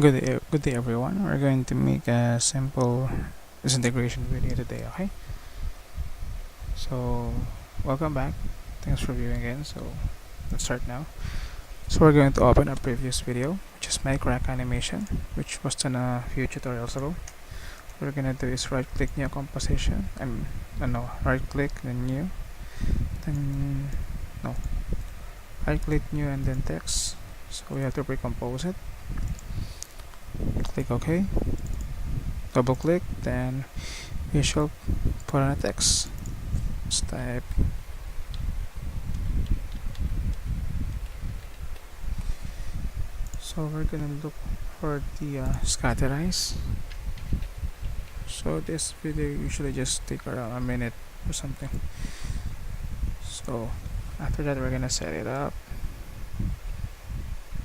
Good day everyone. We're going to make a simple disintegration video today, okay? So, welcome back. Thanks for viewing again. So, let's start now. So, we're going to open our previous video, which is my crack animation, which was done a few tutorials ago. What we're gonna do is right click new composition, right click then new, then no, right click new and then text. So, we have to recompose it. Click OK, double click, then we shall put on a text. Let's type so we're gonna look for the scatterize. So this video usually just take around a minute or something. So after that we're gonna set it up.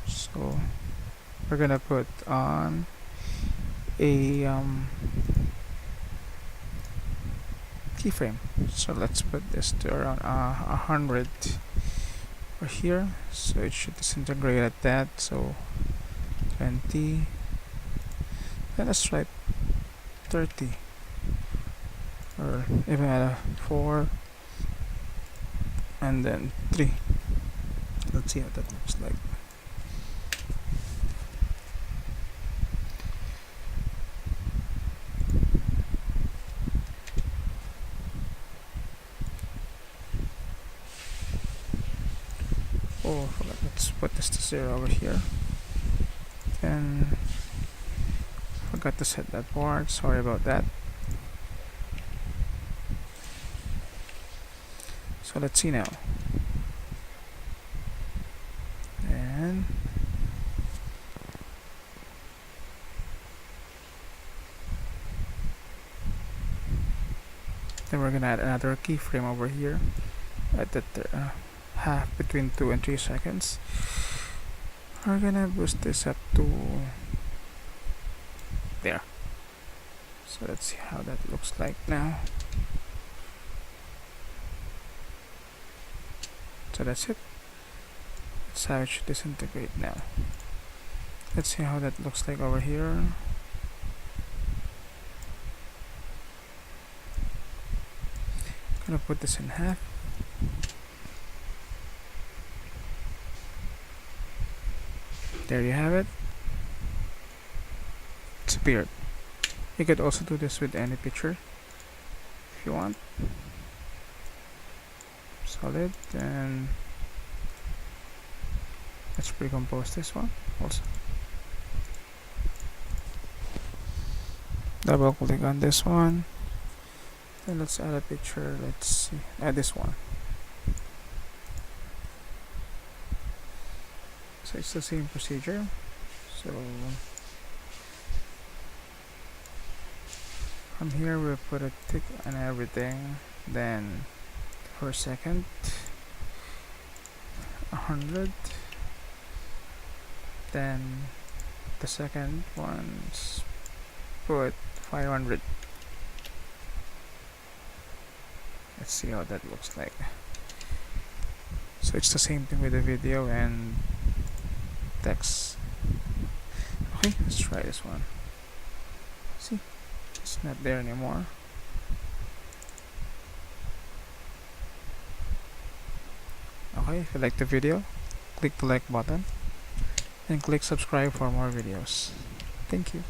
So we're gonna put on a keyframe. So let's put this to around 100 over here. So it should disintegrate at that. So 20. Then let's try 30, or even at a 4, and then 3. Let's see how that looks like. Oh, let's put this to 0 over here. And forgot to set that part. Sorry about that. So let's see now. And then we're gonna add another keyframe over here at the half between 2 and 3 seconds. We're gonna boost this up to there. So let's see how that looks like now. So that's it. That's how it should disintegrate now. Let's see how that looks like over here. Gonna put this in half. There you have it. It's appeared. You could also do this with any picture if you want. Solid, and let's recompose this one also. Double click on this one, and let's add a picture. Let's see, add this one. So it's the same procedure. So from here we'll put a tick on everything, then per second 100, then the second one's put 500. Let's see how that looks like. So it's the same thing with the video and text. Okay, let's try this one. See, it's not there anymore. Okay, if you like the video, click the like button and click subscribe for more videos. Thank you.